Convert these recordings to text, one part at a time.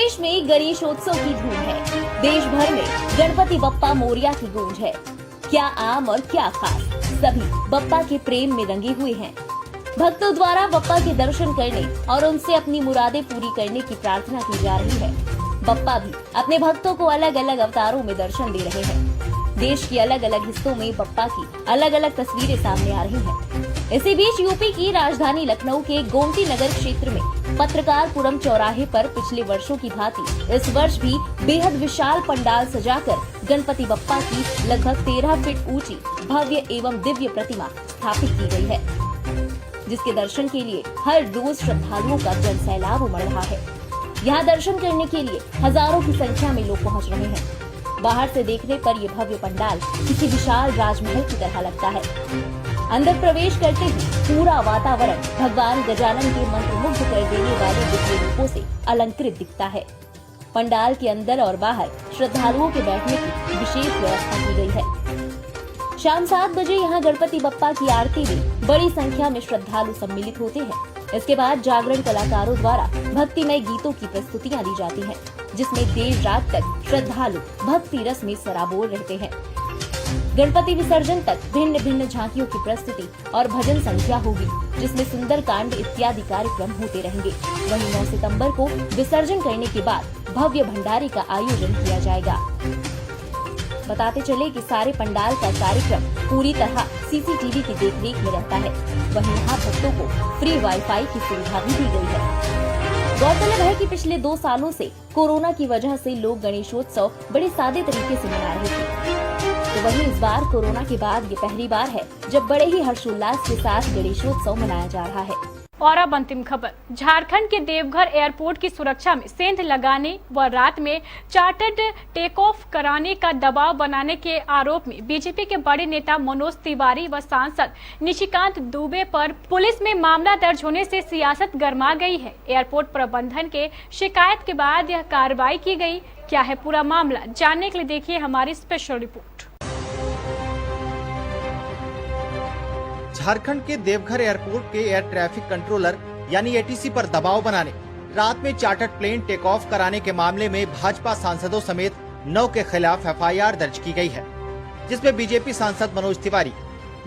प्रदेश में गणेशोत्सव की धूम है। देश भर में गणपति बप्पा मोरिया की गूंज है। क्या आम और क्या खास, सभी बप्पा के प्रेम में रंगे हुए हैं। भक्तों द्वारा बप्पा के दर्शन करने और उनसे अपनी मुरादें पूरी करने की प्रार्थना की जा रही है। बप्पा भी अपने भक्तों को अलग अलग अवतारों में दर्शन दे रहे हैं। देश के अलग अलग हिस्सों में बप्पा की अलग अलग तस्वीरें सामने आ रही हैं। इसी बीच यूपी की राजधानी लखनऊ के गोमती नगर क्षेत्र में पत्रकारपुरम चौराहे पर पिछले वर्षों की भांति इस वर्ष भी बेहद विशाल पंडाल सजाकर गणपति बप्पा की लगभग 13 फीट ऊंची भव्य एवं दिव्य प्रतिमा स्थापित की गई है, जिसके दर्शन के लिए हर रोज श्रद्धालुओं का जनसैलाब उमड़ रहा है। यहाँ दर्शन करने के लिए हजारों की संख्या में लोग पहुँच रहे हैं। बाहर से देखने पर ये भव्य पंडाल किसी विशाल राजमहल की तरह लगता है। अंदर प्रवेश करते ही पूरा वातावरण भगवान गजानन के मंत्रमुग्ध कर देने वाले दिव्य रूपों से अलंकृत दिखता है। पंडाल के अंदर और बाहर श्रद्धालुओं के बैठने की विशेष व्यवस्था की गई है। शाम 7 बजे यहाँ गणपति बप्पा की आरती में बड़ी संख्या में श्रद्धालु सम्मिलित होते हैं। इसके बाद जागरण कलाकारों द्वारा भक्तिमय गीतों की प्रस्तुतियाँ दी जाती हैं, जिसमें देर रात तक श्रद्धालु भक्ति रस में सराबोर रहते हैं। गणपति विसर्जन तक भिन्न भिन्न झांकियों की प्रस्तुति और भजन संध्या होगी, जिसमें सुंदरकांड इत्यादि कार्यक्रम होते रहेंगे। वहीं 9 सितंबर को विसर्जन करने के बाद भव्य भंडारे का आयोजन किया जाएगा। बताते चले कि सारे पंडाल का कार्यक्रम पूरी तरह सीसीटीवी की देखरेख में रहता है। वहीं यहाँ भक्तों को फ्री वाईफाई की सुविधा भी दी गई है। गौरतलब है कि पिछले 2 सालों से कोरोना की वजह से लोग गणेशोत्सव बड़े सादे तरीके से मना रहे थे, तो वहीं इस बार कोरोना के बाद ये पहली बार है जब बड़े ही हर्षोल्लास के साथ गणेशोत्सव मनाया जा रहा है। और अब अंतिम खबर, झारखंड के देवघर एयरपोर्ट की सुरक्षा में सेंध लगाने व रात में चार्टर्ड टेक ऑफ कराने का दबाव बनाने के आरोप में बीजेपी के बड़े नेता मनोज तिवारी व सांसद निशिकांत दुबे पर पुलिस में मामला दर्ज होने से सियासत गर्मा गई है। एयरपोर्ट प्रबंधन के शिकायत के बाद यह कार्रवाई की गई। क्या है पूरा मामला, जानने के लिए देखिए हमारी स्पेशल रिपोर्ट। झारखंड के देवघर एयरपोर्ट के एयर ट्रैफिक कंट्रोलर यानी एटीसी पर दबाव बनाने, रात में चार्टर्ड प्लेन टेक ऑफ कराने के मामले में भाजपा सांसदों समेत 9 के खिलाफ एफआईआर दर्ज की गई है, जिसमें बीजेपी सांसद मनोज तिवारी,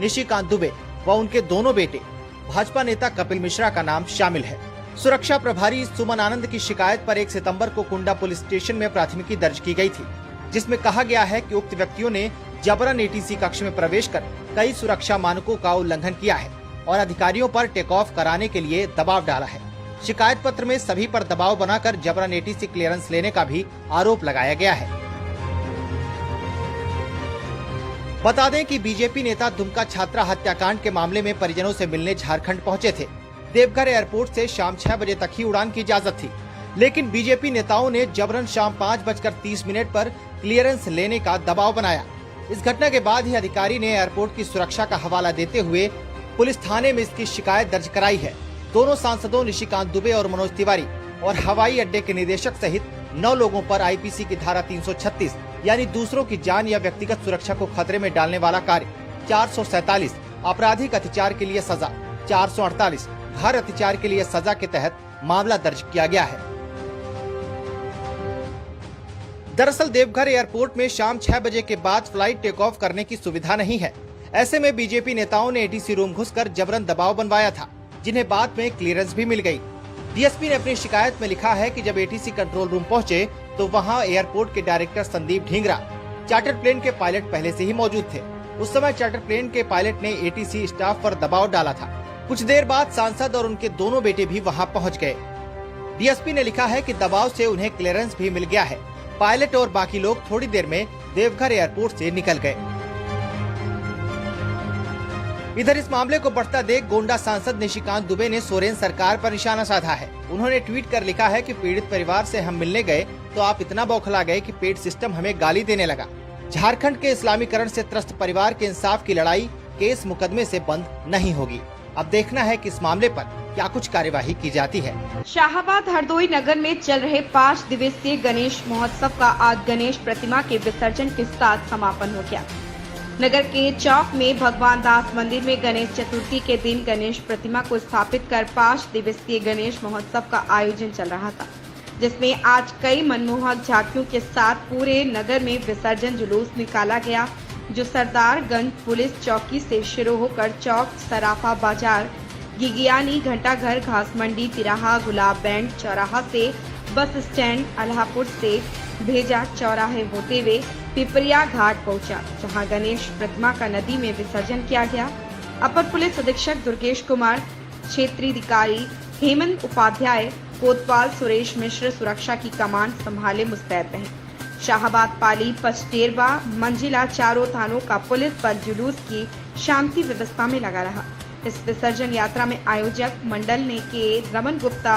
निशिकांत दुबे व उनके दोनों बेटे भाजपा नेता कपिल मिश्रा का नाम शामिल है। सुरक्षा प्रभारी सुमन आनंद की शिकायत पर 1 सितम्बर को कुंडा पुलिस स्टेशन में प्राथमिकी दर्ज की गयी थी, जिसमें कहा गया है कि उक्त व्यक्तियों ने जबरन एटीसी कक्ष में प्रवेश कर कई सुरक्षा मानकों का उल्लंघन किया है और अधिकारियों पर टेक ऑफ कराने के लिए दबाव डाला है। शिकायत पत्र में सभी पर दबाव बनाकर जबरन एटीसी क्लियरेंस लेने का भी आरोप लगाया गया है। बता दें कि बीजेपी नेता दुमका छात्रा हत्याकांड के मामले में परिजनों से मिलने झारखंड पहुंचे थे। देवघर एयरपोर्ट से शाम 6 बजे तक ही उड़ान की इजाजत थी, लेकिन बीजेपी नेताओं ने जबरन शाम 5:30 पर क्लियरेंस लेने का दबाव बनाया। इस घटना के बाद ही अधिकारी ने एयरपोर्ट की सुरक्षा का हवाला देते हुए पुलिस थाने में इसकी शिकायत दर्ज कराई है। दोनों सांसदों निशिकांत दुबे और मनोज तिवारी और हवाई अड्डे के निदेशक सहित 9 लोगों पर आईपीसी की धारा 336 यानी दूसरों की जान या व्यक्तिगत सुरक्षा को खतरे में डालने वाला कार्य, 447 आपराधिक अत्याचार के लिए सजा, 448 घर अत्याचार के लिए सजा के तहत मामला दर्ज किया गया है। दरअसल देवघर एयरपोर्ट में शाम 6 बजे के बाद फ्लाइट टेक ऑफ करने की सुविधा नहीं है। ऐसे में बीजेपी नेताओं ने एटीसी रूम घुसकर जबरन दबाव बनवाया था, जिन्हें बाद में क्लियरेंस भी मिल गई। डीएसपी ने अपनी शिकायत में लिखा है कि जब एटीसी कंट्रोल रूम पहुंचे तो वहां एयरपोर्ट के director Sandeep Dhingra, chartered plane के पायलट पहले से ही मौजूद थे। उस समय चार्टर्ड प्लेन के पायलट ने एटीसी स्टाफ पर दबाव डाला था। कुछ देर बाद सांसद और उनके दोनों बेटे भी वहाँ पहुँच गए। डीएसपी ने लिखा है कि दबाव से उन्हें क्लियरेंस भी मिल गया है। पायलट और बाकी लोग थोड़ी देर में देवघर एयरपोर्ट से निकल गए। इधर इस मामले को बढ़ता देख गोंडा सांसद निशिकांत दुबे ने सोरेन सरकार पर निशाना साधा है। उन्होंने ट्वीट कर लिखा है कि पीड़ित परिवार से हम मिलने गए तो आप इतना बौखला गए कि पेड सिस्टम हमें गाली देने लगा। झारखंड के इस्लामीकरण से त्रस्त परिवार के इंसाफ की लड़ाई केस मुकदमे से बंद नहीं होगी। अब देखना है कि इस मामले पर क्या कुछ कार्यवाही की जाती है। शाहाबाद हरदोई नगर में चल रहे 5 दिवसीय गणेश महोत्सव का आज गणेश प्रतिमा के विसर्जन के साथ समापन हो गया। नगर के चौक में भगवान दास मंदिर में गणेश चतुर्थी के दिन गणेश प्रतिमा को स्थापित कर 5 दिवसीय गणेश महोत्सव का आयोजन चल रहा था। जिसमें आज कई मनमोहक झांकियों के साथ पूरे नगर में विसर्जन जुलूस निकाला गया, जो सरदारगंज पुलिस चौकी से शुरू होकर चौक, सराफा बाजार, गिगियानी, घंटाघर, घास मंडी, तिराहा, गुलाब बैंड चौराहा से बस स्टैंड, अल्लाहपुर से भेजा चौराहे होते हुए पिपरिया घाट पहुंचा, जहां गणेश प्रतिमा का नदी में विसर्जन किया गया। अपर पुलिस अधीक्षक दुर्गेश कुमार, क्षेत्रीय अधिकारी हेमंत उपाध्याय, कोतवाल सुरेश मिश्र सुरक्षा की कमान संभाले मुस्तैद रहे। शाहबाद, पाली, पचटेरवा, मंजिला चारों थानों का पुलिस बल जुलूस की शांति व्यवस्था में लगा रहा। इस विसर्जन यात्रा में आयोजक मंडल ने के रमन गुप्ता,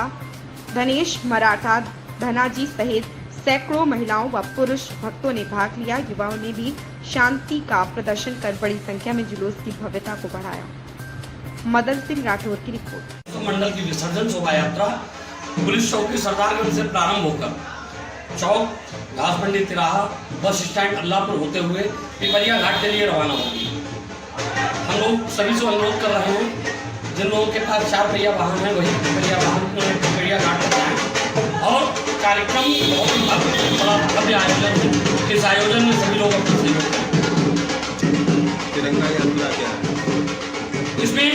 धनेश मराठा, धनाजी सहित सैकड़ों महिलाओं व पुरुष भक्तों ने भाग लिया। युवाओं ने भी शांति का प्रदर्शन कर बड़ी संख्या में जुलूस की भव्यता को बढ़ाया। मदन सिंह राठौर की रिपोर्ट। मंडल की विसर्जन शोभा यात्रा पुलिस चौकी सरदारगंज से प्रारंभ होकर चौक, घास मंडी, तिराहा, बस स्टैंड, अल्लाहपुर होते हुए पिपरिया घाट के लिए रवाना होगी। हम लोग सभी से अनुरोध कर रहे हैं, जिन लोगों के पास 4 पहिया वाहन है वही पिपरिया घाट पर जाएं। और कार्यक्रम बहुत ही बड़ा भव्य आयोजन है। इस आयोजन में सभी लोग अपना सहयोग करें। तिरंगा यात्रा क्या है? इसमें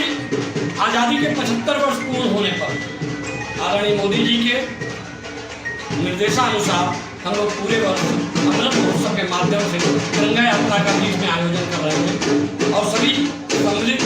आज़ादी के 75 वर्ष पूर्ण होने पर आदरणीय मोदी जी के निर्देशानुसार हम लोग पूरे वर्ष अमृत महोत्सव के माध्यम से तिरंगा यात्रा का बीच में आयोजन कर रहे हैं और सभी सम्मिलित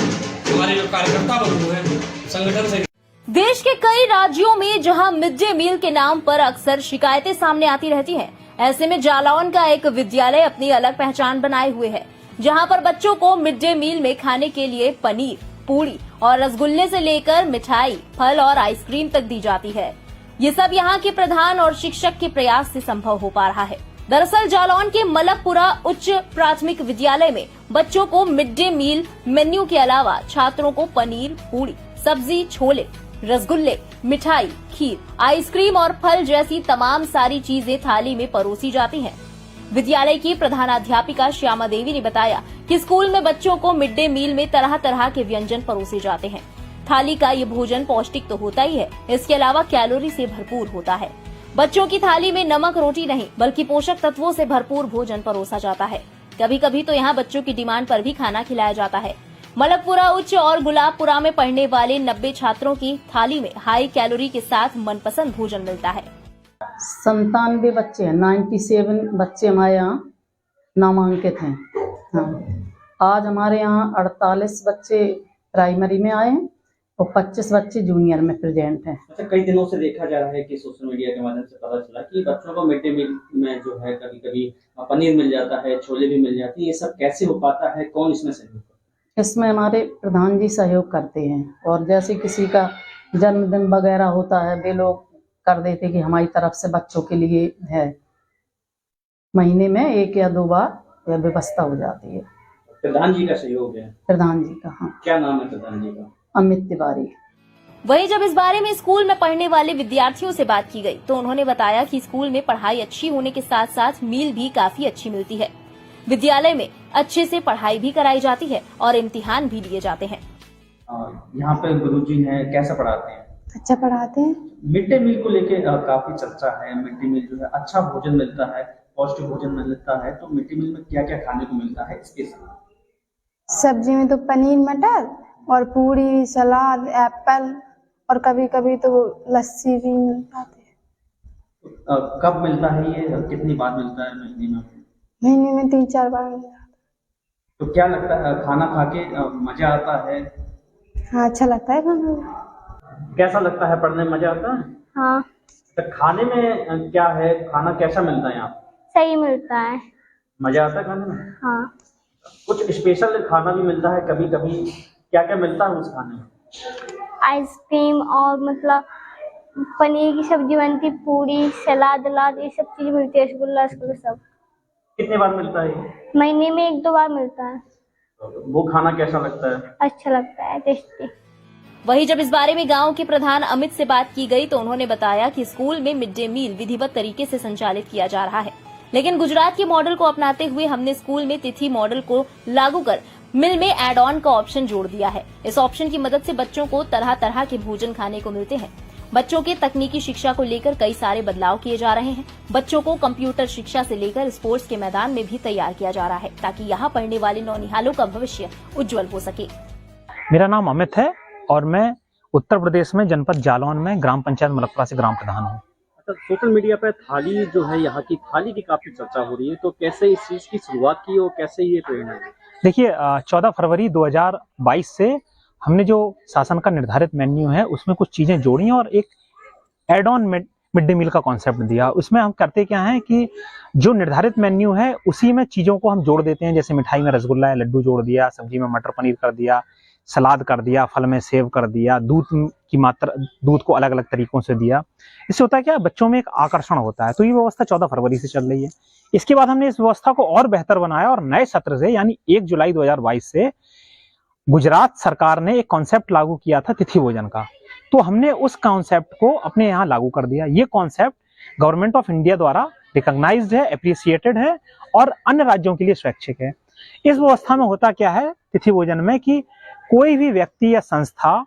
हमारे जो कार्यकर्ता बंधु हैं संगठन से। देश के कई राज्यों में जहां मिड डे मील के नाम पर अक्सर शिकायतें सामने आती रहती हैं, ऐसे में जालौन का एक विद्यालय अपनी अलग पहचान बनाए हुए है, जहां पर बच्चों को मिड डे मील में खाने के लिए पनीर, पूरी और रसगुल्ले से लेकर मिठाई, फल और आइसक्रीम तक दी जाती है। ये सब यहाँ के प्रधान और शिक्षक के प्रयास से संभव हो पा रहा है। दरअसल जालौन के मलकपुरा उच्च प्राथमिक विद्यालय में बच्चों को मिड डे मील मेन्यू के अलावा छात्रों को पनीर, पूरी, सब्जी, छोले, रसगुल्ले, मिठाई, खीर, आइसक्रीम और फल जैसी तमाम सारी चीजें थाली में परोसी जाती हैं। विद्यालय की प्रधानाध्यापिका श्यामा देवी ने बताया कि स्कूल में बच्चों को मिड डे मील में तरह तरह के व्यंजन परोसे जाते हैं। थाली का ये भोजन पौष्टिक तो होता ही है, इसके अलावा कैलोरी से भरपूर होता है। बच्चों की थाली में नमक रोटी नहीं बल्कि पोषक तत्वों से भरपूर भोजन परोसा जाता है। कभी कभी तो यहाँ बच्चों की डिमांड पर भी खाना खिलाया जाता है। मलकपुरा उच्च और गुलाबपुरा में पढ़ने वाले 90 छात्रों की थाली में हाई कैलोरी के साथ मनपसंद भोजन मिलता है। 97 बच्चे हैं, 97 बच्चे हमारे यहाँ नामांकित हैं। हाँ, आज हमारे यहाँ 48 बच्चे प्राइमरी में आए हैं और 25 बच्चे जूनियर में प्रेजेंट हैं। अच्छा, कई दिनों से देखा जा रहा है कि सोशल मीडिया के माध्यम से पता चला कि बच्चों को मिड डे मील में जो है कभी कभी पनीर मिल जाता है, छोले भी मिल जाती है। ये सब कैसे हो पाता है? कौन इसमें सहयोग करता है? इसमें हमारे प्रधान जी सहयोग करते हैं और जैसे किसी का जन्मदिन वगैरह होता है वे लोग कर देते कि हमारी तरफ से बच्चों के लिए है। महीने में 1 या 2 बार यह व्यवस्था हो जाती है। प्रधान जी का सहयोग है? प्रधान जी का। हाँ। क्या नाम है प्रधान जी का? अमित तिवारी। वहीं जब इस बारे में स्कूल में पढ़ने वाले विद्यार्थियों से बात की गई तो उन्होंने बताया कि स्कूल में पढ़ाई अच्छी होने के साथ साथ मील भी काफी अच्छी मिलती है। विद्यालय में अच्छे से पढ़ाई भी कराई जाती है और इम्तिहान भी लिए जाते हैं। यहाँ पे गुरुजी हैं, कैसा पढ़ाते हैं? अच्छा पढ़ाते हैं। मिड डे मील को लेके काफी चर्चा है। मिड डे मील जो है अच्छा भोजन मिलता है, पौष्टिक भोजन मिलता है, तो मिड डे मील में क्या क्या खाने को मिलता है इसके साथ? सब्जी में तो पनीर, मटर और पूरी, सलाद, एप्पल और कभी कभी तो लस्सी भी मिल जाती है। कब मिलता है ये? कितनी बार मिलता है महीने में? महीने में 3-4 बार मिल जाता है। तो क्या लगता है, खाना खा के मजा आता है? हाँ, अच्छा लगता है खाने में। कैसा लगता है? पढ़ने में मजा आता है? हाँ। तो खाने में क्या है? खाना कैसा मिलता है यहाँ? सही मिलता है। मजा आता है खाने में? हाँ। कुछ स्पेशल खाना भी मिलता है कभी कभी, क्या क्या मिलता है उस खाने में? आइसक्रीम और मतलब पनीर की सब्जी बनती, पूरी, सलाद वलाद ये सब चीज मिलती है, रसगुल्ला सब। कितने बार मिलता है? महीने में 1-2 बार मिलता है। वो खाना कैसा लगता है? अच्छा लगता है, टेस्टी। वहीं जब इस बारे में गांव के प्रधान अमित से बात की गई तो उन्होंने बताया कि स्कूल में मिड डे मील विधिवत तरीके से संचालित किया जा रहा है, लेकिन गुजरात के मॉडल को अपनाते हुए हमने स्कूल में तिथि मॉडल को लागू कर मिल में एड ऑन का ऑप्शन जोड़ दिया है। इस ऑप्शन की मदद से बच्चों को तरह तरह के भोजन खाने को मिलते हैं बच्चों के तकनीकी शिक्षा को लेकर कई सारे बदलाव किए जा रहे हैं। बच्चों को कंप्यूटर शिक्षा से लेकर स्पोर्ट्स के मैदान में भी तैयार किया जा रहा है, ताकि यहाँ पढ़ने वाले नौनिहालों का भविष्य उज्जवल हो सके। मेरा नाम अमित है और मैं उत्तर प्रदेश में जनपद जालौन में ग्राम पंचायत मलकपुरा से ग्राम प्रधान हूँ। अच्छा, सोशल मीडिया पे थाली जो है, यहाँ की थाली की काफी चर्चा हो रही है, तो कैसे इस चीज की शुरुआत की और कैसे ये प्रेरणा है? देखिए, 14 फरवरी 2022 से हमने जो शासन का निर्धारित मेन्यू है उसमें कुछ चीजें जोड़ी और एक add on mid day meal का कॉन्सेप्ट दिया। उसमें हम करते क्या है कि जो निर्धारित मेन्यू है उसी में चीजों को हम जोड़ देते हैं। जैसे मिठाई में रसगुल्ला है, लड्डू जोड़ दिया, सब्जी में मटर पनीर कर दिया, सलाद कर दिया, फल में सेव कर दिया, दूध को अलग अलग तरीकों से दिया। इससे होता है क्या, बच्चों में एक आकर्षण होता है। तो ये व्यवस्था 14 फरवरी से चल रही है। इसके बाद हमने इस व्यवस्था को और बेहतर बनाया और नए सत्र से यानी 1 जुलाई 2022 से गुजरात सरकार ने एक कॉन्सेप्ट लागू किया था तिथि भोजन का। तो हमने उस कॉन्सेप्ट को अपने यहाँ लागू कर दिया। ये कॉन्सेप्ट गवर्नमेंट ऑफ इंडिया द्वारा रिकॉग्नाइज्ड है, एप्रिसिएटेड है और अन्य राज्यों के लिए स्वैच्छिक है। इस व्यवस्था में होता क्या है तिथि भोजन में कि कोई भी व्यक्ति या संस्था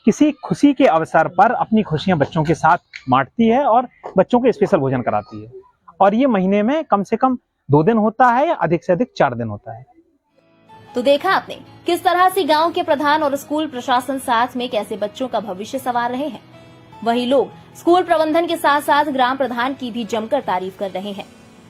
किसी खुशी के अवसर पर अपनी खुशियां बच्चों के साथ बांटती है और बच्चों को स्पेशल भोजन कराती है। और ये महीने में कम से कम 2 दिन होता है या अधिक से अधिक 4 दिन होता है। तो देखा आपने किस तरह से गांव के प्रधान और स्कूल प्रशासन साथ में कैसे बच्चों का भविष्य संवार रहे हैं। वही लोग स्कूल प्रबंधन के साथ साथ ग्राम प्रधान की भी जमकर तारीफ कर रहे हैं।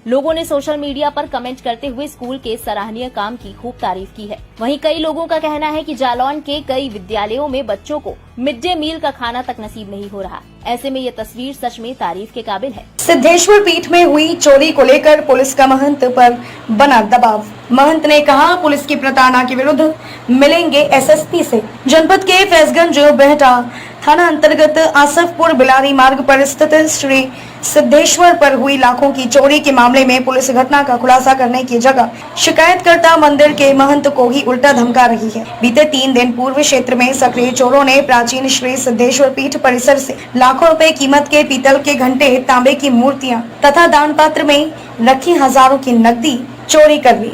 लोगों ने सोशल मीडिया पर कमेंट करते हुए स्कूल के सराहनीय काम की खूब तारीफ की है। वहीं कई लोगों का कहना है कि जालौन के कई विद्यालयों में बच्चों को मिड डे मील का खाना तक नसीब नहीं हो रहा। ऐसे में ये तस्वीर सच में तारीफ के काबिल है। सिद्धेश्वर पीठ में हुई चोरी को लेकर पुलिस का महंत पर बना दबाव। महंत ने कहा, पुलिस की प्रताड़ना के विरुद्ध मिलेंगे एसएसपी से। जनपद के फैजगंज बेहटा थाना अंतर्गत आसफपुर बिलारी मार्ग पर स्थित श्री सिद्धेश्वर पर हुई लाखों की चोरी के मामले में पुलिस घटना का खुलासा करने की जगह शिकायतकर्ता मंदिर के महंत को ही उल्टा धमका रही है। बीते 3 दिन पूर्व क्षेत्र में सक्रिय चोरों ने प्राचीन श्री सिद्धेश्वर पीठ परिसर से लाखों रुपए कीमत के पीतल के घंटे, तांबे की मूर्तियां तथा दान पात्र में रखी हजारों की नकदी चोरी कर ली।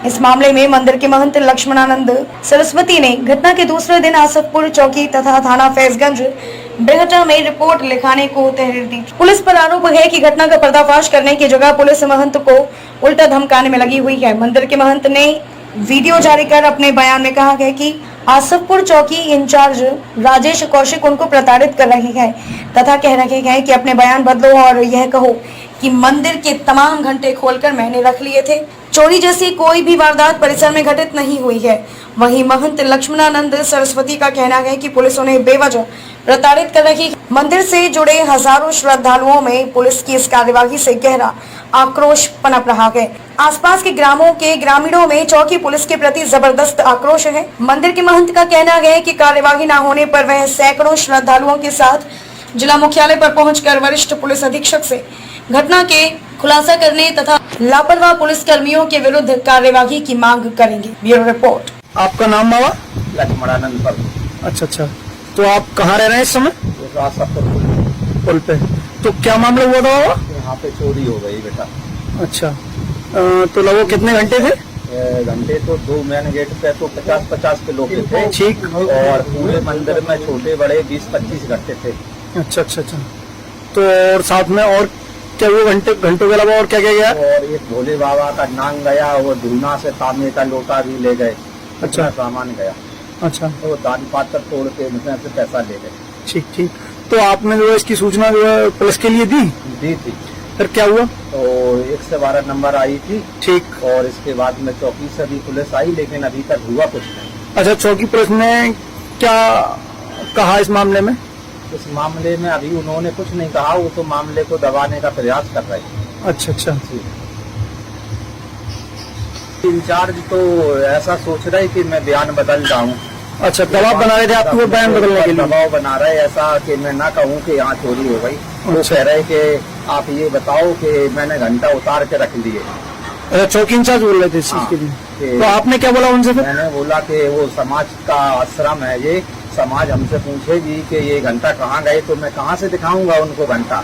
इस मामले में मंदिर के महंत लक्ष्मणानंद सरस्वती ने घटना के दूसरे दिन आसफपुर चौकी तथा थाना फैजगंज बेहटा में रिपोर्ट लिखाने को तहरीर दी। पुलिस पर आरोप है कि घटना का पर्दाफाश करने की जगह पुलिस महंत को उल्टा धमकाने में लगी हुई है। मंदिर के महंत ने वीडियो जारी कर अपने बयान में कहा है कि आसफपुर चौकी इंचार्ज राजेश कौशिक उनको प्रताड़ित कर रहे हैं तथा कह रहे हैं कि अपने बयान बदलो और यह कहो कि मंदिर के तमाम घंटे खोलकर मैंने रख लिए थे। चोरी जैसी कोई भी वारदात परिसर में घटित नहीं हुई है। वहीं महंत लक्ष्मणानंद सरस्वती का कहना है कि पुलिस उन्हें बेवजह प्रताड़ित कर रही है। मंदिर से जुड़े हजारों श्रद्धालुओं में पुलिस की इस कार्यवाही से गहरा आक्रोश पनप रहा है। आसपास के ग्रामों के ग्रामीणों में चौकी पुलिस के प्रति जबरदस्त आक्रोश है। मंदिर के महंत का कहना है कि कार्यवाही न होने पर वह सैकड़ों श्रद्धालुओं के साथ जिला मुख्यालय पर पहुंचकर वरिष्ठ पुलिस अधीक्षक से घटना के खुलासा करने तथा लापरवाह पुलिस कर्मियों के विरुद्ध कार्यवाही की मांग करेंगे। Bureau report. आपका नाम बाबा? लक्ष्मणानंद पर। अच्छा, तो आप कहाँ रह रहे हैं इस समय? पुल पे। तो क्या मामला हुआ था बाबा? यहाँ पे चोरी हो गई बेटा। अच्छा, तो लगभग कितने घंटे थे? घंटे तो 2 मेन गेट पे तो 50-50 किलो के थे। ठीक। और पूरे मंदिर में छोटे बड़े 20-25 घंटे थे। अच्छा। तो और साथ में और क्या वो घंटों के अलावा और क्या गया? और एक भोले बाबा का नांग गया, वो धूना से तांबे का लोटा भी ले गए। अच्छा, सामान गया। अच्छा, तो दान पात्र तोड़ के उसमें से पैसा ले गए। ठीक। तो आपने जो है इसकी सूचना जो है पुलिस के लिए दी थी। फिर क्या हुआ? तो 112 नंबर आई थी। ठीक। और इसके बाद में चौकी से भी पुलिस आई, लेकिन अभी तक हुआ कुछ नहीं। अच्छा, चौकी पुलिस ने क्या कहा इस मामले में? इस मामले में अभी उन्होंने कुछ नहीं कहा, वो तो मामले को दबाने का प्रयास कर रहे हैं। अच्छा। इंचार्ज तो ऐसा सोच रहे कि मैं बयान बदल जाऊं। अच्छा, दबाव बना रहे थे आपको बयान बदलने के लिए? दबाव बना रहे ऐसा कि मैं ना कहूं कि यहाँ चोरी हो गई। वो कह रहे कि आप ये बताओ कि मैंने घंटा उतार के रख लिए। अच्छा, चौकी इंचार्ज बोल रहे थे इस चीज के लिए। तो आपने क्या बोला उनसे फिर? मैंने बोला कि वो समाज का आश्रम है, ये समाज हमसे पूछेगी कि ये घंटा कहाँ गए, तो मैं कहाँ से दिखाऊंगा उनको घंटा।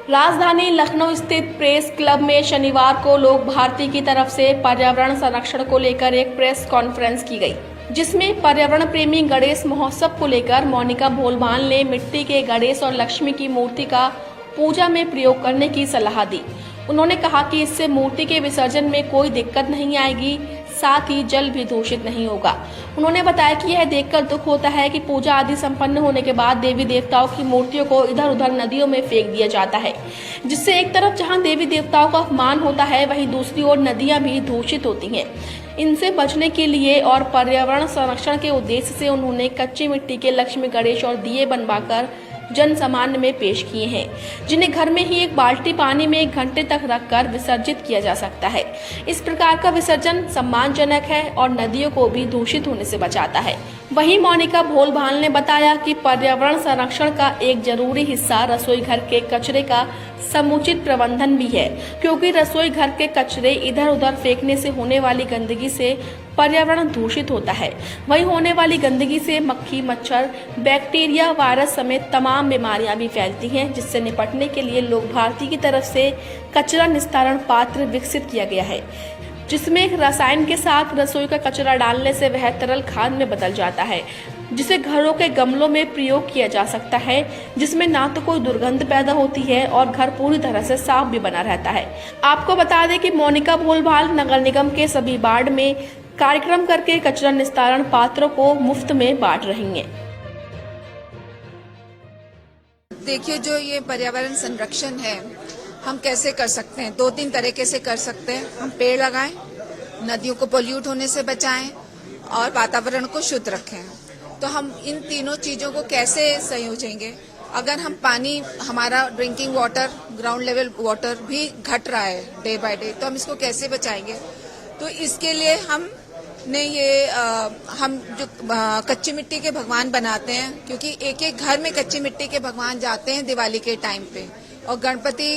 राजधानी लखनऊ स्थित प्रेस क्लब में शनिवार को लोक भारती की तरफ से पर्यावरण संरक्षण को लेकर एक प्रेस कॉन्फ्रेंस की गई। जिसमें पर्यावरण प्रेमी गणेश महोत्सव को लेकर मोनिका भोलभाल ने मिट्टी के गणेश और लक्ष्मी की मूर्ति का पूजा में प्रयोग करने की सलाह दी। उन्होंने कहा कि इससे मूर्ति के विसर्जन में कोई दिक्कत नहीं आएगी, साथ ही जल भी दूषित नहीं होगा। उन्होंने बताया कि यह देखकर दुख होता है कि पूजा आदि संपन्न होने के बाद देवी देवताओं की मूर्तियों को इधर उधर नदियों में फेंक दिया जाता है, जिससे एक तरफ जहां देवी देवताओं का अपमान होता है, वहीं दूसरी ओर नदियां भी दूषित होती हैं। इनसे बचने के लिए और पर्यावरण संरक्षण के उद्देश्य से उन्होंने कच्ची मिट्टी के लक्ष्मी गणेश और दिए बनवाकर जन सामान्य में पेश किए हैं, जिन्हें घर में ही एक बाल्टी पानी में 1 घंटे तक रखकर विसर्जित किया जा सकता है। इस प्रकार का विसर्जन सम्मानजनक है और नदियों को भी दूषित होने से बचाता है। वहीं मोनिका भोलभाल ने बताया कि पर्यावरण संरक्षण का एक जरूरी हिस्सा रसोई घर के कचरे का समुचित प्रबंधन भी है, क्योंकि रसोई घर के कचरे इधर उधर फेंकने से होने वाली गंदगी से पर्यावरण दूषित होता है। वहीं होने वाली गंदगी से मक्खी, मच्छर, बैक्टीरिया, वायरस समेत तमाम बीमारियां भी फैलती हैं, जिससे निपटने के लिए लोक भारती की तरफ से कचरा निस्तारण पात्र विकसित किया गया है, जिसमें एक रसायन के साथ रसोई का कचरा डालने से वह तरल खाद में बदल जाता है, जिसे घरों के गमलों में प्रयोग किया जा सकता है, जिसमें ना तो कोई दुर्गंध पैदा होती है और घर पूरी तरह से साफ भी बना रहता है। आपको बता दें कि मोनिका भोलभाल नगर निगम के सभी वार्ड में कार्यक्रम करके कचरा निस्तारण पात्रों को मुफ्त में बांट रही हैं। देखिए, जो ये पर्यावरण संरक्षण है हम कैसे कर सकते हैं, 2-3 तरीके से कर सकते हैं। हम पेड़ लगाएं, नदियों को पोल्यूट होने से बचाएं और वातावरण को शुद्ध रखें। तो हम इन तीनों चीजों को कैसे संयोजेंगे? अगर हम पानी, हमारा drinking water, ground level water भी घट रहा है डे बाय डे, तो हम इसको कैसे बचाएंगे? तो इसके लिए हम जो कच्ची मिट्टी के भगवान बनाते हैं, क्योंकि एक एक घर में कच्ची मिट्टी के भगवान जाते हैं दिवाली के टाइम पे, और गणपति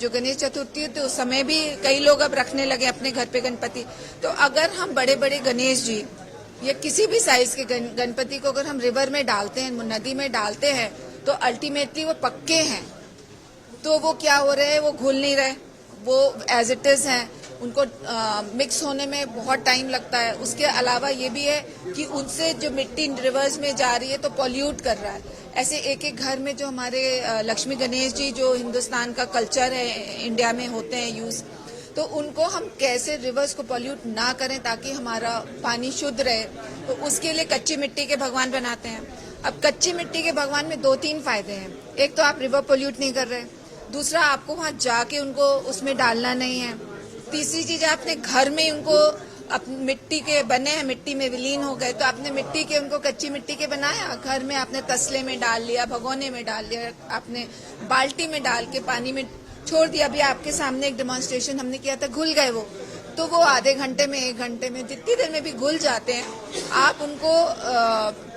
जो गणेश चतुर्थी है तो उस समय भी कई लोग अब रखने लगे अपने घर पे गणपति। तो अगर हम बड़े बड़े गणेश जी या किसी भी साइज के गणपति को अगर हम रिवर में डालते हैं, नदी में डालते हैं, तो अल्टीमेटली वो पक्के हैं, तो वो क्या हो रहे हैं, वो घुल नहीं रहे, वो एज इट इज हैं, उनको मिक्स होने में बहुत टाइम लगता है। उसके अलावा ये भी है कि उनसे जो मिट्टी रिवर्स में जा रही है तो पॉल्यूट कर रहा है। ऐसे एक एक घर में जो हमारे लक्ष्मी गणेश जी जो हिंदुस्तान का कल्चर है, इंडिया में होते हैं यूज, तो उनको हम कैसे रिवर्स को पॉल्यूट ना करें ताकि हमारा पानी शुद्ध रहे, तो उसके लिए कच्ची मिट्टी के भगवान बनाते हैं। अब कच्ची मिट्टी के भगवान में 2-3 फायदे हैं। एक तो आप रिवर पॉल्यूट नहीं कर रहे, दूसरा आपको वहां जाके उनको उसमें डालना नहीं है, तीसरी चीज आपने घर में उनको मिट्टी के बने हैं, मिट्टी में विलीन हो गए, तो आपने मिट्टी के उनको कच्ची मिट्टी के बनाया, घर में आपने तसले में डाल लिया, भगोने में डाल लिया, आपने बाल्टी में डाल के पानी में छोड़ दिया। अभी आपके सामने एक डेमोन्स्ट्रेशन हमने किया था, घुल गए वो, तो वो आधे घंटे में, 1 घंटे में, जितनी देर में भी घुल जाते हैं। आप उनको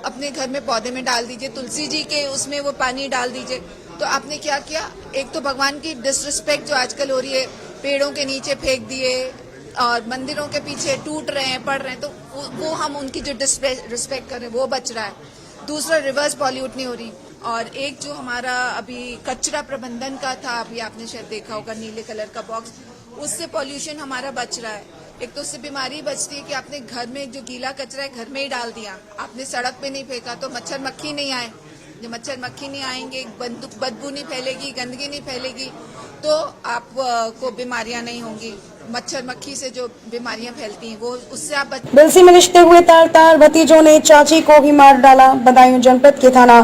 अपने घर में पौधे में डाल दीजिए, तुलसी जी के उसमें वो पानी डाल दीजिए। तो आपने क्या किया, एक तो भगवान की डिसरिस्पेक्ट जो आजकल हो रही है, पेड़ों के नीचे फेंक दिए और मंदिरों के पीछे टूट रहे हैं, पड़ रहे हैं, तो वो हम उनकी जो रिस्पेक्ट कर रहे हैं वो बच रहा है। दूसरा, रिवर्स पॉल्यूट नहीं हो रही। और एक जो हमारा अभी कचरा प्रबंधन का था, अभी आपने शायद देखा होगा नीले कलर का बॉक्स, उससे पॉल्यूशन हमारा बच रहा है। एक तो उससे बीमारी बचती है कि आपने घर में जो गीला कचरा है घर में ही डाल दिया, आपने सड़क पे नहीं फेंका, तो मच्छर मक्खी नहीं आए। जब मच्छर मक्खी नहीं आएंगे, बदबू नहीं फैलेगी, गंदगी नहीं फैलेगी, तो आपको बीमारियां नहीं होंगी। मच्छर मक्खी से जो बीमारियां फैलती हैं वो उससे आप बिलसी में रिश्ते हुए तार भतीजों ने चाची को ही मार डाला। बदायूं जनपद के थाना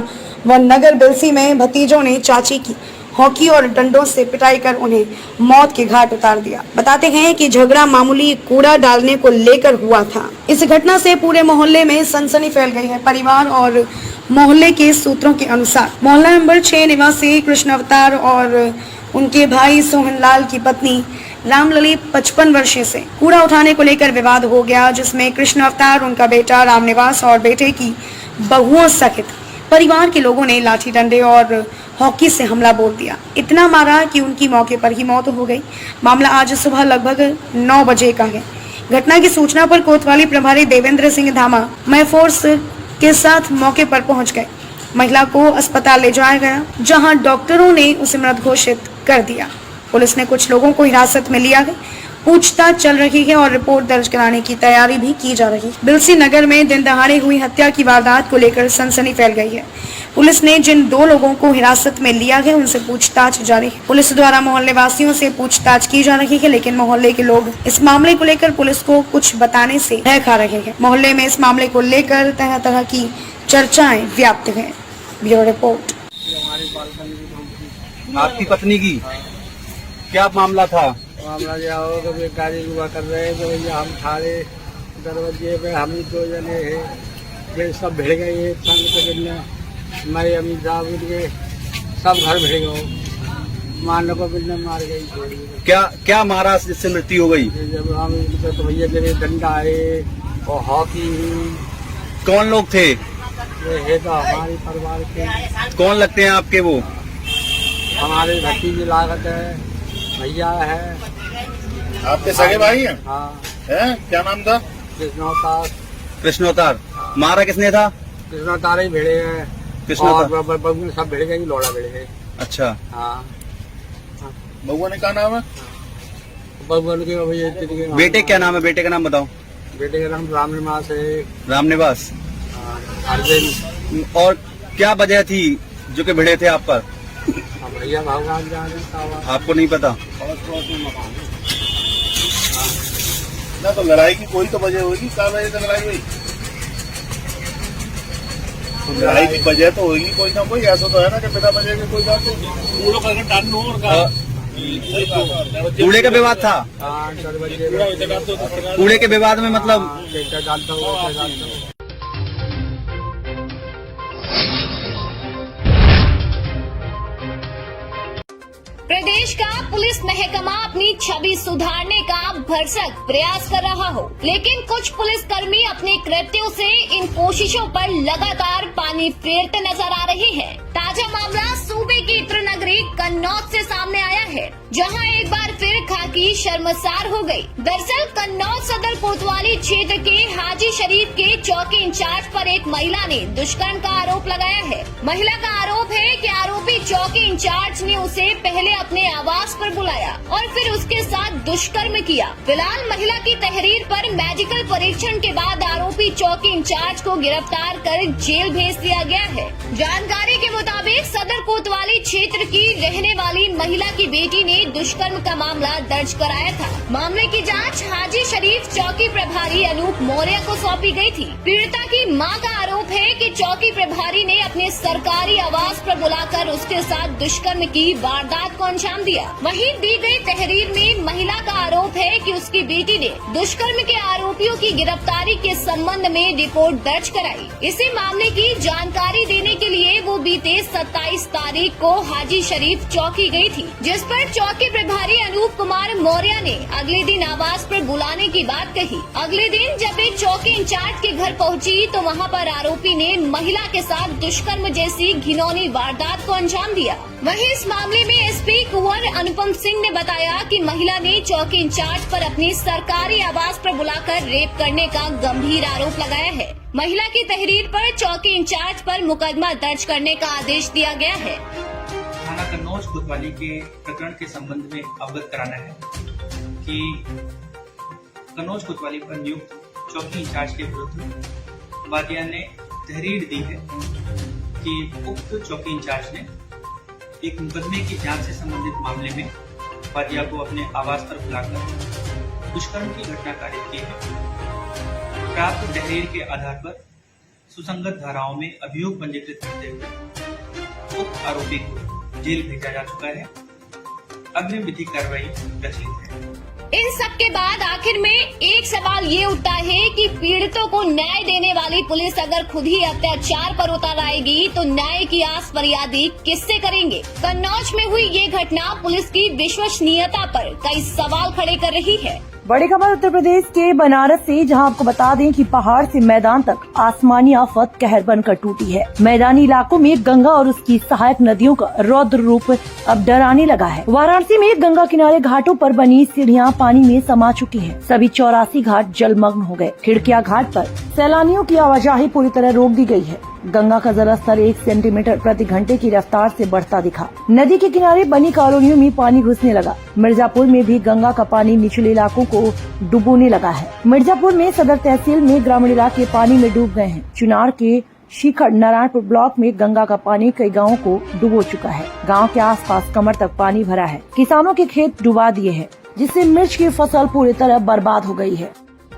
व नगर बिलसी में भतीजों ने चाची की हॉकी और डंडों से पिटाई कर उन्हें मौत के घाट उतार दिया। बताते हैं कि झगड़ा मामूली कूड़ा डालने को लेकर हुआ था। इस घटना से पूरे मोहल्ले में सनसनी फैल गई है। परिवार और मोहल्ले के सूत्रों के अनुसार मोहल्ला नंबर 6 निवासी कृष्ण अवतार और उनके भाई सोहनलाल की पत्नी रामलली 55 वर्षीय से कूड़ा उठाने को लेकर विवाद हो गया, जिसमें कृष्ण अवतार, उनका बेटा रामनिवास और बेटे की बहुओं सहित परिवार के लोगों ने लाठी डंडे और हॉकी से हमला बोल दिया। इतना मारा कि उनकी मौके पर ही मौत हो गई। मामला आज सुबह लगभग 9 बजे का है। घटना की सूचना पर कोतवाली प्रभारी देवेंद्र सिंह धामा मय फोर्स के साथ मौके पर पहुंच गए। महिला को अस्पताल ले जाया गया, जहां डॉक्टरों ने उसे मृत घोषित कर दिया। पुलिस ने कुछ लोगों को हिरासत में लिया है पूछताछ चल रही है और रिपोर्ट दर्ज कराने की तैयारी भी की जा रही है। बिलसी नगर में दिन दहाड़े हुई हत्या की वारदात को लेकर सनसनी फैल गई है। पुलिस ने जिन 2 लोगों को हिरासत में लिया है उनसे पूछताछ जारी है। पुलिस द्वारा मोहल्ले वासियों से पूछताछ की जा रही है, लेकिन मोहल्ले के लोग इस मामले को लेकर पुलिस को कुछ बताने से रह खा रहे हैं। मोहल्ले में इस मामले को लेकर तरह तरह की चर्चाएं व्याप्त हैं। Bureau report. आपकी पत्नी की क्या मामला था? मामला यह हो कि गाड़ी हुआ कर रहे हैं तो भैया हम थारे दरवाजे पे हम 2 जने हैं, ये सब भिड़ गए। ये संग के दिन में मेरे अमीर साहब के सब घर भिड़ गए, मारने को बिल्ले मार गई। क्या मारा जिससे मृत्यु हो गई? जब हम तो भैया मेरे डंडा है और हॉकी। कौन लोग थे? ये है तो हमारे परिवार के। कौन लगते हैं आपके? वो हमारे भतीजी लागत है, भैया है। आपके सगे भाई हैं? हाँ। हैं? क्या नाम था? कृष्णोतार। कृष्णोतार। मारा किसने था? कृष्णोतार ही भिड़े हैं और बबू सब भिड़ गए, लोड़ा भिड़ गए। अच्छा। हाँ। बबुआ ने क्या नाम है? बबुआ के बेटे क्या नाम है? बेटे का नाम बताओ। बेटे का नाम रामनिवास है। रामनिवास। अर्जुन। और क्या वजह थी जो कि भिड़े थे आप पर? भैया भगवान जाने। आपको नहीं पता? ना तो लड़ाई की कोई तो वजह होगी। क्या वजह से लड़ाई हुई? लड़ाई की वजह तो होगी कोई ना कोई। ऐसा तो है ना कि बिना वजह के कोई बात कूड़े का विवाद था। कूड़े के विवाद में मतलब प्रदेश का पुलिस महकमा अपनी छवि सुधारने का भरसक प्रयास कर रहा हो, लेकिन कुछ पुलिसकर्मी अपने कृत्यों से इन कोशिशों पर लगातार पानी फेरते नजर आ रहे हैं। ताजा मामला सूबे की इत्र नगरी कन्नौज से सामने आया है, जहां एक बार फिर खाकी शर्मसार हो गई। दरअसल कन्नौज सदर कोतवाली क्षेत्र के हाजी शरीफ के चौकी इंचार्ज पर एक महिला ने दुष्कर्म का आरोप लगाया है। महिला का आरोप है कि आरोपी चौकी इंचार्ज ने उसे पहले अपने आवास पर बुलाया और फिर उसके साथ दुष्कर्म किया। फिलहाल महिला की तहरीर पर मेडिकल परीक्षण के बाद आरोपी चौकी इंचार्ज को गिरफ्तार कर जेल भेज दिया गया है। जानकारी के मुताबिक सदर कोतवाली क्षेत्र की रहने वाली महिला की बेटी ने दुष्कर्म का मामला दर्ज कराया था। मामले की जांच हाजी शरीफ चौकी प्रभारी अनूप मौर्य को सौंपी गई थी। पीड़िता की मां का आरोप है कि चौकी प्रभारी ने अपने सरकारी आवास पर बुलाकर उसके साथ दुष्कर्म की वारदात को अंजाम दिया। वहीं दी गई तहरीर में महिला का आरोप है कि उसकी बेटी ने दुष्कर्म के आरोपियों की गिरफ्तारी के संबंध में रिपोर्ट दर्ज कराई। इसी मामले की जानकारी देने के लिए वो बीते 27 तारीख को हाजी शरीफ चौकी गई थी, जिस पर चौकी प्रभारी अनूप कुमार मौर्य ने अगले दिन आवास पर बुलाने की बात कही। अगले दिन जब एक चौकी इंचार्ज के घर पहुंची तो वहां पर आरोपी ने महिला के साथ दुष्कर्म जैसी घिनौनी वारदात को अंजाम दिया। वहीं इस मामले में एसपी कुंवर अनुपम सिंह ने बताया कि महिला ने चौकी इंचार्ज पर अपनी सरकारी आवास पर बुलाकर रेप करने का गंभीर आरोप लगाया है। महिला की तहरीर पर चौकी इंचार्ज पर मुकदमा दर्ज करने का आदेश दिया गया है। थाना कन्नौज कोतवाली के प्रकरण के संबंध में अवगत कराना है कि कन्नौज कोतवाली पर नियुक्त चौकी इंचार्ज के विरुद्ध वादिया ने तहरीर दी है कि उक्त चौकी इंचार्ज ने एक मुकदमे की जांच से संबंधित मामले में वादिया को अपने आवास पर बुलाकर दुष्कर्म की घटना कारित की है। प्राप्त तहरीर के आधार पर सुसंगत धाराओं में अभियोग पंजीकृत करते हुए उक्त आरोपी को जेल भेजा जा चुका है। अग्रिम विधिक कार्रवाई प्रचलित है। इन सब के बाद आखिर में एक सवाल ये उठता है कि पीड़ितों को न्याय देने वाली पुलिस अगर खुद ही अत्याचार पर उतर आएगी तो न्याय की आस फरियादी किससे करेंगे? कन्नौज में हुई ये घटना पुलिस की विश्वसनीयता पर कई सवाल खड़े कर रही है। बड़ी खबर उत्तर प्रदेश के बनारस से, जहां आपको बता दें कि पहाड़ से मैदान तक आसमानी आफत कहर बनकर टूटी है। मैदानी इलाकों में गंगा और उसकी सहायक नदियों का रौद्र रूप अब डराने लगा है। वाराणसी में गंगा किनारे घाटों पर बनी सीढ़ियां पानी में समा चुकी हैं। सभी 84 घाट जलमग्न हो गए। खिड़किया घाट पर सैलानियों की आवाजाही पूरी तरह रोक दी गई है। गंगा का जलस्तर 1 सेंटीमीटर प्रति घंटे की रफ्तार से बढ़ता दिखा। नदी के किनारे बनी कॉलोनियों में पानी घुसने लगा। मिर्जापुर में भी गंगा का पानी निचले इलाकों को डुबोने लगा है। मिर्जापुर में सदर तहसील में ग्रामीण इलाके पानी में डूब गए हैं। चुनार के शिखर नारायणपुर ब्लॉक में गंगा का पानी कई गाँवों को डुबो चुका है। गाँव के आसपास कमर तक पानी भरा है। किसानों के खेत डुबा दिए हैं, जिससे मिर्च की फसल पूरी तरह बर्बाद हो गई है।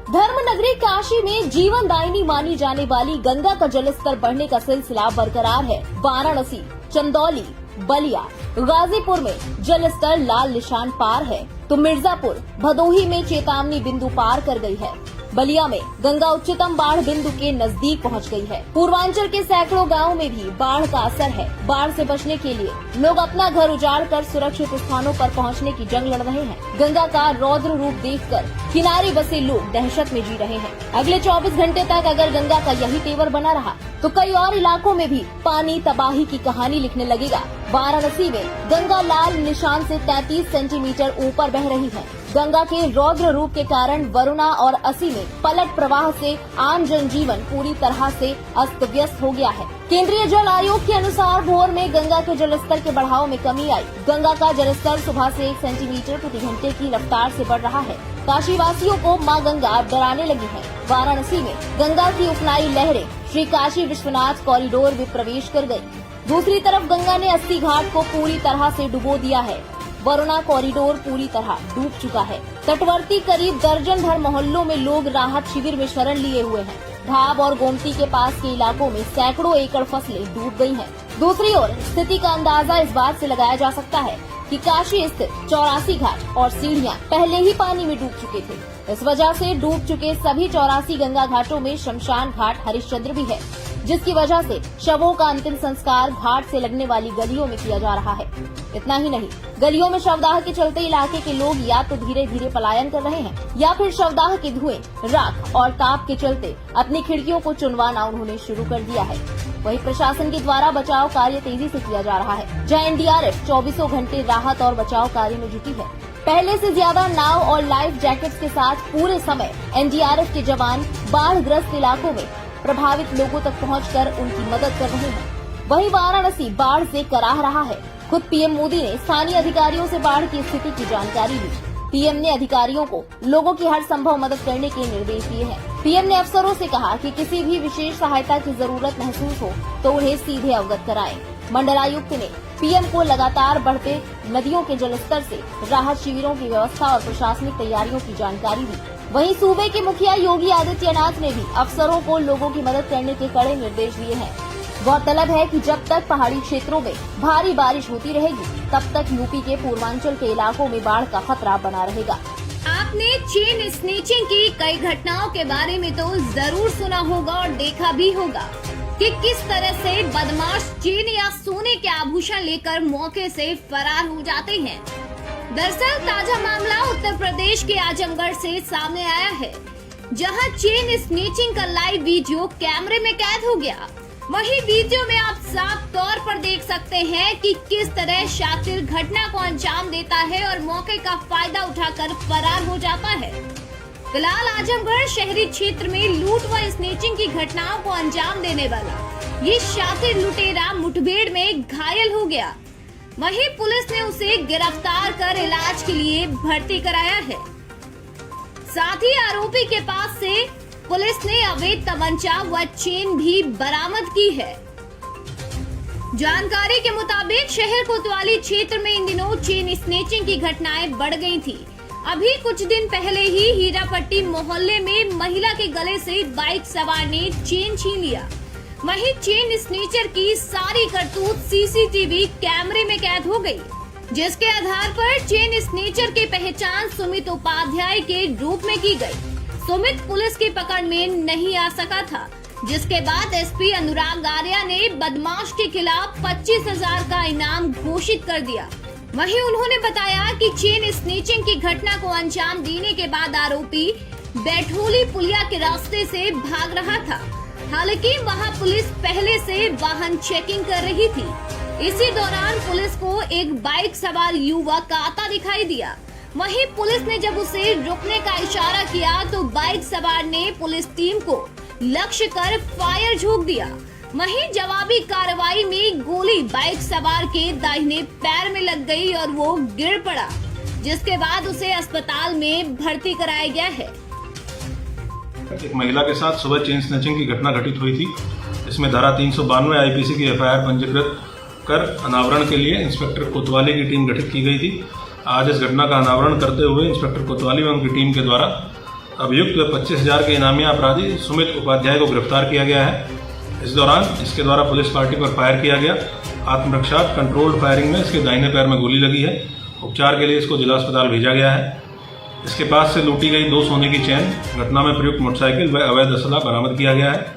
धर्म नगरी काशी में जीवनदायिनी मानी जाने वाली गंगा का जलस्तर बढ़ने का सिलसिला बरकरार है। वाराणसी, चंदौली, बलिया, गाजीपुर में जलस्तर लाल निशान पार है, तो मिर्जापुर, भदोही में चेतावनी बिंदु पार कर गई है। बलिया में गंगा उच्चतम बाढ़ बिंदु के नजदीक पहुंच गई है। पूर्वांचल के सैकड़ों गांवों में भी बाढ़ का असर है। बाढ़ से बचने के लिए लोग अपना घर उजाड़ कर सुरक्षित स्थानों पर पहुंचने की जंग लड़ रहे हैं। गंगा का रौद्र रूप देखकर किनारे बसे लोग दहशत में जी रहे हैं। अगले 24 घंटे तक अगर गंगा का यही तेवर बना रहा तो कई और इलाकों में भी पानी तबाही की कहानी लिखने लगेगा। वाराणसी में गंगा लाल निशान से 33 सेंटीमीटर ऊपर बह रही है। गंगा के रौद्र रूप के कारण वरुणा और असी में पलट प्रवाह से आम जनजीवन पूरी तरह से अस्त व्यस्त हो गया है। केंद्रीय जल आयोग के अनुसार भोर में गंगा के जलस्तर के बढ़ाव में कमी आई। गंगा का जलस्तर सुबह से 1 सेंटीमीटर प्रति घंटे की रफ्तार से बढ़ रहा है। काशी वासियों को मां गंगा अब डराने लगी है। वाराणसी में गंगा की उफनाई लहरें श्री काशी विश्वनाथ कॉरिडोर में प्रवेश कर गयी। दूसरी तरफ गंगा ने 80 घाट को पूरी तरह से डुबो दिया है। वरुणा कॉरिडोर पूरी तरह डूब चुका है। तटवर्ती करीब दर्जन भर मोहल्लों में लोग राहत शिविर में शरण लिए हुए हैं। ढाब और गोमती के पास के इलाकों में सैकड़ों एकड़ फसलें डूब गई हैं। दूसरी ओर स्थिति का अंदाजा इस बात से लगाया जा सकता है कि काशी स्थित 84 घाट और सीढ़ियां पहले ही पानी में डूब चुके थे। इस वजह से डूब चुके सभी 84 गंगा घाटों में शमशान घाट हरिश्चंद्र भी है, जिसकी वजह से शवों का अंतिम संस्कार घाट से लगने वाली गलियों में किया जा रहा है। इतना ही नहीं, गलियों में शवदाह के चलते इलाके के लोग या तो धीरे धीरे पलायन कर रहे हैं या फिर शवदाह के धुएं, राख और ताप के चलते अपनी खिड़कियों को चुनवाना उन्होंने शुरू कर दिया है। वहीं प्रशासन के द्वारा बचाव कार्य तेजी से किया जा रहा है, जहां एनडीआरएफ 24 घंटे राहत और बचाव कार्य में जुटी है। पहले से ज्यादा नाव और लाइफ जैकेट्स के साथ पूरे समय एनडीआरएफ के जवान बाढ़ ग्रस्त इलाकों में प्रभावित लोगों तक पहुंचकर उनकी मदद कर रहे हैं। वहीं वाराणसी बाढ़ से कराह रहा है। खुद पीएम मोदी ने स्थानीय अधिकारियों से बाढ़ की स्थिति की जानकारी ली। पीएम ने अधिकारियों को लोगों की हर संभव मदद करने के निर्देश दिए हैं। पीएम ने अफसरों से कहा कि किसी भी विशेष सहायता की जरूरत महसूस हो तो उन्हें सीधे अवगत कराएं। मंडलायुक्त ने पीएम को लगातार बढ़ते नदियों के जलस्तर से राहत शिविरों की व्यवस्था और प्रशासनिक तैयारियों की जानकारी दी। वहीं सूबे के मुखिया योगी आदित्यनाथ ने भी अफसरों को लोगों की मदद करने के कड़े निर्देश दिए हैं। गौरतलब है कि जब तक पहाड़ी क्षेत्रों में भारी बारिश होती रहेगी, तब तक यूपी के पूर्वांचल के इलाकों में बाढ़ का खतरा बना रहेगा। आपने चेन स्नेचिंग की कई घटनाओं के बारे में तो जरूर सुना होगा और देखा भी होगा कि किस तरह से बदमाश चेन या सोने के आभूषण लेकर मौके से फरार हो जाते हैं। दरअसल ताजा मामला उत्तर प्रदेश के आजमगढ़ से सामने आया है, जहां चेन स्नेचिंग का लाइव वीडियो कैमरे में कैद हो गया। वहीं वीडियो में आप साफ तौर पर देख सकते हैं कि किस तरह शातिर घटना को अंजाम देता है और मौके का फायदा उठाकर फरार हो जाता है। फिलहाल आजमगढ़ शहरी क्षेत्र में लूट व स्नेचिंग की घटनाओं को अंजाम देने वाला ये शातिर लुटेरा मुठभेड़ में घायल हो गया। वहीं पुलिस ने उसे गिरफ्तार कर इलाज के लिए भर्ती कराया है। साथ ही आरोपी के पास से पुलिस ने अवैध तमंचा व चेन भी बरामद की है। जानकारी के मुताबिक शहर कोतवाली क्षेत्र में इन दिनों चेन स्नेचिंग की घटनाएं बढ़ गई थी। अभी कुछ दिन पहले ही हीरापट्टी मोहल्ले में महिला के गले से बाइक सवार ने चेन छीन लिया। वहीं चेन स्नेचर की सारी करतूत सीसीटीवी कैमरे में कैद हो गई, जिसके आधार पर चेन स्नेचर की पहचान सुमित उपाध्याय के रूप में की गई। सुमित पुलिस की पकड़ में नहीं आ सका था, जिसके बाद एसपी अनुराग आर्या ने बदमाश के खिलाफ 25,000 का इनाम घोषित कर दिया। वहीं उन्होंने बताया कि चेन स्नेचिंग की घटना को अंजाम देने के बाद आरोपी बैठोली पुलिया के रास्ते से भाग रहा था। हालांकि वहां पुलिस पहले से वाहन चेकिंग कर रही थी। इसी दौरान पुलिस को एक बाइक सवार युवक आता दिखाई दिया। वहीं पुलिस ने जब उसे रुकने का इशारा किया तो बाइक सवार ने पुलिस टीम को लक्ष्य कर फायर झोंक दिया। वहीं जवाबी कार्रवाई में गोली बाइक सवार के दाहिने पैर में लग गई और वो गिर पड़ा, जिसके बाद उसे अस्पताल में भर्ती कराया गया है। एक महिला के साथ सुबह चेन स्नैचिंग की घटना घटित हुई थी। इसमें धारा 392 आईपीसी की एफआईआर पंजीकृत कर अनावरण के लिए इंस्पेक्टर कोतवाली की टीम गठित की गई थी। आज इस घटना का अनावरण करते हुए इंस्पेक्टर कोतवाली व उनकी टीम के द्वारा अभियुक्त 25,000 के इनामिया अपराधी सुमित उपाध्याय को गिरफ्तार किया गया है। इस दौरान इसके द्वारा पुलिस पार्टी पर फायर किया गया। आत्मरक्षा कंट्रोल्ड फायरिंग में इसके दाहिने पैर में गोली लगी है। उपचार के लिए इसको जिला अस्पताल भेजा गया है। इसके पास से लूटी गई 2 सोने की चैन, घटना में प्रयुक्त मोटरसाइकिल व अवैध असला बरामद किया गया है।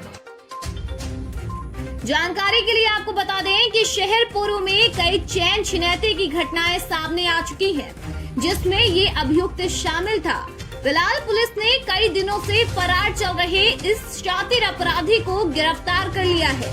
जानकारी के लिए आपको बता दें कि शहर पूर्व में कई चैन छिनैती की घटनाएं सामने आ चुकी हैं, जिसमें ये अभियुक्त शामिल था। फिलहाल पुलिस ने कई दिनों से फरार चल रहे इस शातिर अपराधी को गिरफ्तार कर लिया है।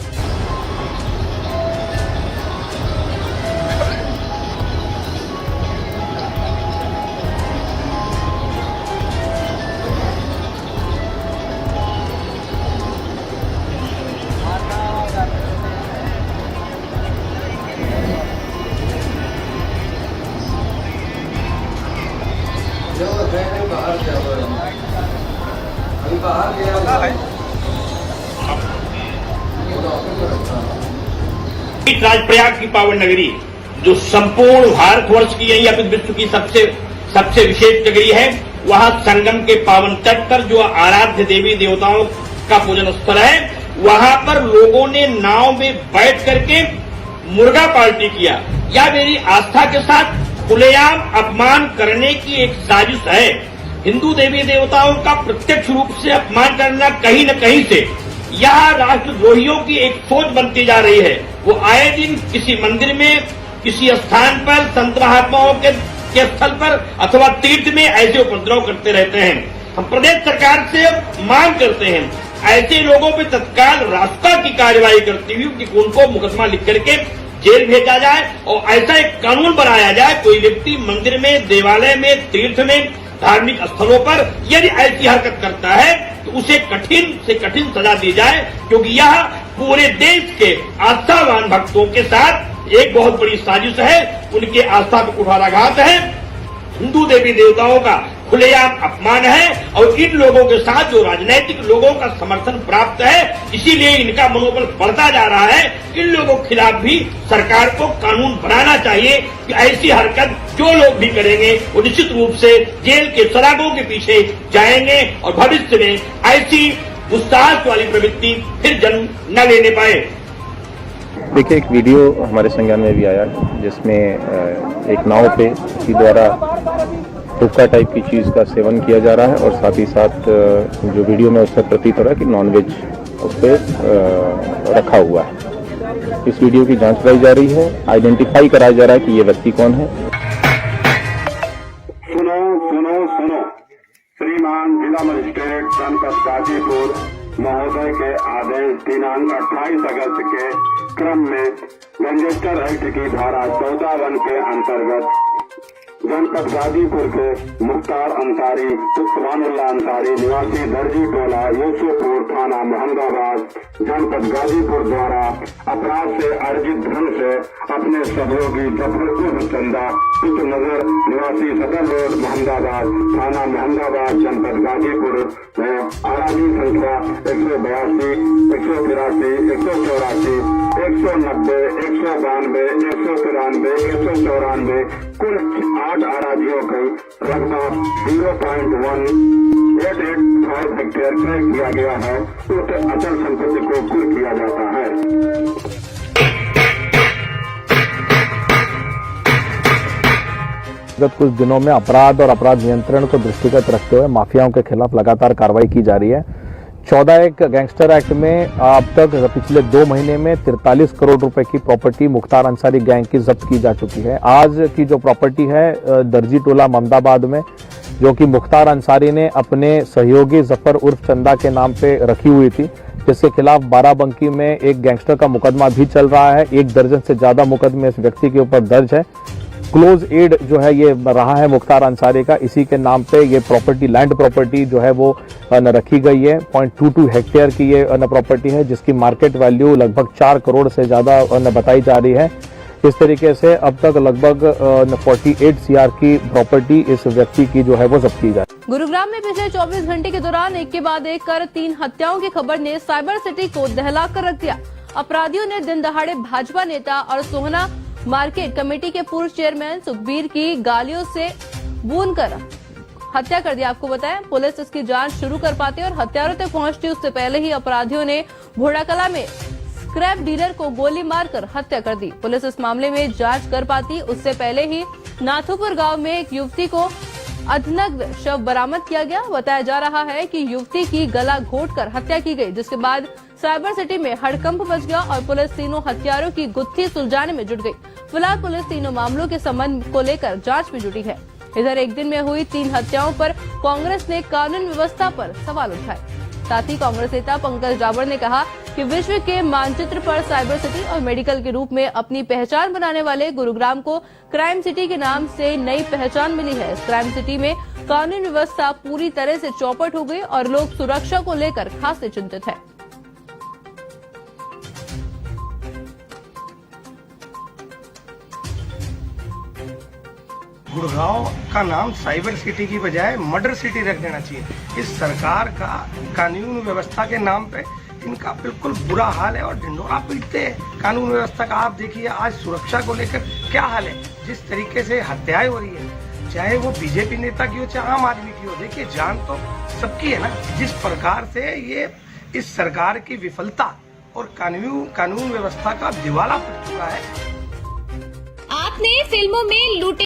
राजप्रयाग की पावन नगरी जो संपूर्ण भारतवर्ष की या फिर विश्व की सबसे विशेष नगरी है, वहां संगम के पावन तट पर जो आराध्य देवी देवताओं का पूजन स्थल है, वहां पर लोगों ने नाव में बैठ करके मुर्गा पार्टी किया। यह मेरी आस्था के साथ खुलेआम अपमान करने की एक साजिश है। हिंदू देवी देवताओं का प्रत्यक्ष रूप से अपमान करना कहीं न कहीं से यह राष्ट्रद्रोहियों की एक सोच बनती जा रही है। वो आए दिन किसी मंदिर में, किसी स्थान पर, संत महात्माओं के स्थल पर अथवा तीर्थ में ऐसे उपद्रव करते रहते हैं। हम प्रदेश सरकार से मांग करते हैं ऐसे लोगों पे तत्काल रास्ता की कार्रवाई करती हुई उनको मुकदमा लिख करके जेल भेजा जाए और ऐसा एक कानून बनाया जाए, कोई व्यक्ति मंदिर में, देवालय में, तीर्थ में, धार्मिक स्थलों पर यदि ऐसी हरकत करता है तो उसे कठिन से कठिन सजा दी जाए, क्योंकि यह पूरे देश के आस्थावान भक्तों के साथ एक बहुत बड़ी साजिश है। उनके आस्था पर कुठाराघात है, हिंदू देवी देवताओं का खुलेआम अपमान है और इन लोगों के साथ जो राजनीतिक लोगों का समर्थन प्राप्त है, इसीलिए इनका मनोबल बढ़ता जा रहा है। इन लोगों के खिलाफ भी सरकार को कानून बनाना चाहिए कि ऐसी हरकत जो लोग भी करेंगे वो निश्चित रूप से जेल के सलाखों के पीछे जाएंगे और भविष्य में ऐसी गुस्ताख वाली प्रवृत्ति फिर जन्म न लेने पाए। देखिए, एक वीडियो हमारे संज्ञान में भी आया जिसमें एक नाव पे किसी द्वारा हुक्का टाइप की चीज़ का सेवन किया जा रहा है और साथ ही साथ जो वीडियो में उससे प्रतीत हो रहा है कि नॉनवेज उस पर रखा हुआ है। इस वीडियो की जांच कराई जा रही है, आइडेंटिफाई कराया जा रहा है कि ये व्यक्ति कौन है। सुनो सुनो सुनो, श्रीमान जिला मजिस्ट्रेट जनपद गाजीपुर महोदय के आदेश दिनांक 28 अगस्त के क्रम में गैंगस्टर एक्ट की धारा 14 के अंतर्गत जनपद गाजीपुर के मुख्तार अंसारी उस्मानुल्लाह अंसारी निवासी दर्जी टोला यूसुफपुर थाना मोहम्मदाबाद जनपद गाजीपुर द्वारा अपराध से अर्जित धन से अपने सहयोगी जफर चंदा चित्र नजर निवासी सदर रोड मोहम्मदाबाद थाना मोहम्मदाबाद जनपद गाजीपुर में आराधी संख्या 182, 183, 184, 190, 192, 193, 194 कुल 8 आराधियों को रकबा 0.1885 हेक्टेयर क्रय किया गया है। उक्त अचल संपत्ति को कुर्क किया जाता है। गत कुछ दिनों में अपराध और अपराध नियंत्रण को दृष्टिगत रखते हुए माफियाओं के खिलाफ लगातार कार्रवाई की जा रही है। 14 गैंगस्टर एक्ट में अब तक पिछले 2 महीने में 43 करोड़ रुपए की प्रॉपर्टी मुख्तार अंसारी गैंग की जब्त की जा चुकी है। आज की जो प्रॉपर्टी है दर्जी टोला मोहम्मदाबाद में, जो कि मुख्तार अंसारी ने अपने सहयोगी जफर उर्फ चंदा के नाम पे रखी हुई थी, जिसके खिलाफ बाराबंकी में एक गैंगस्टर का मुकदमा भी चल रहा है। 1 दर्जन से ज्यादा मुकदमे इस व्यक्ति के ऊपर दर्ज है। क्लोज एड जो है ये रहा है मुख्तार अंसारी का। इसी के नाम पे ये प्रॉपर्टी, लैंड प्रॉपर्टी जो है वो रखी गई है। 0.22 हेक्टेयर की ये प्रॉपर्टी है, जिसकी मार्केट वैल्यू लगभग 4 करोड़ से ज्यादा बताई जा रही है। इस तरीके से अब तक लगभग 48 CR की प्रॉपर्टी इस व्यक्ति की जो है वो जब्त की जाए। गुरुग्राम में पिछले 24 घंटे के दौरान एक के बाद एक कर 3 हत्याओं की खबर ने साइबर सिटी को दहला कर रख दिया। अपराधियों ने दिन दहाड़े भाजपा नेता और सोहना मार्केट कमेटी के पूर्व चेयरमैन सुखबीर की गालियों से बून कर हत्या कर दी। आपको बताएं, पुलिस इसकी जांच शुरू कर पाती और हत्यारों तक पहुंचती उससे पहले ही अपराधियों ने घोड़ाकला में स्क्रैप डीलर को गोली मारकर हत्या कर दी। पुलिस इस मामले में जांच कर पाती उससे पहले ही नाथुपुर गांव में एक युवती को अधनग्न शव बरामद किया गया। बताया जा रहा है कि युवती की गला घोंटकर हत्या की गई, जिसके बाद साइबर सिटी में हड़कंप मच गया और पुलिस तीनों हत्यारों की गुत्थी सुलझाने में जुट गई। फिलहाल पुलिस तीनों मामलों के संबंध को लेकर जांच में जुटी है। इधर एक दिन में हुई 3 हत्याओं पर कांग्रेस ने कानून व्यवस्था पर सवाल उठाए। साथ ही कांग्रेस नेता पंकज जाबड़ ने कहा कि विश्व के मानचित्र पर साइबर सिटी और मेडिकल के रूप में अपनी पहचान बनाने वाले गुरुग्राम को क्राइम सिटी के नाम से नई पहचान मिली है। इस क्राइम सिटी में कानून व्यवस्था पूरी तरह से चौपट हो गई और लोग सुरक्षा को लेकर खासे चिंतित हैं। गुड़गांव का नाम साइबर सिटी की बजाय मर्डर सिटी रख देना चाहिए। इस सरकार का कानून व्यवस्था के नाम पे इनका बिल्कुल बुरा हाल है और ढिंढोरा पीटते हैं कानून व्यवस्था का। आप देखिए आज सुरक्षा को लेकर क्या हाल है, जिस तरीके से हत्याएं हो रही है, चाहे वो बीजेपी नेता की हो चाहे आम आदमी की हो। देखिए जान तो सबकी है ना। जिस प्रकार से ये इस सरकार की विफलता और कानून व्यवस्था का दिवाला पड़ चुका है। आपने फिल्मों में लूटे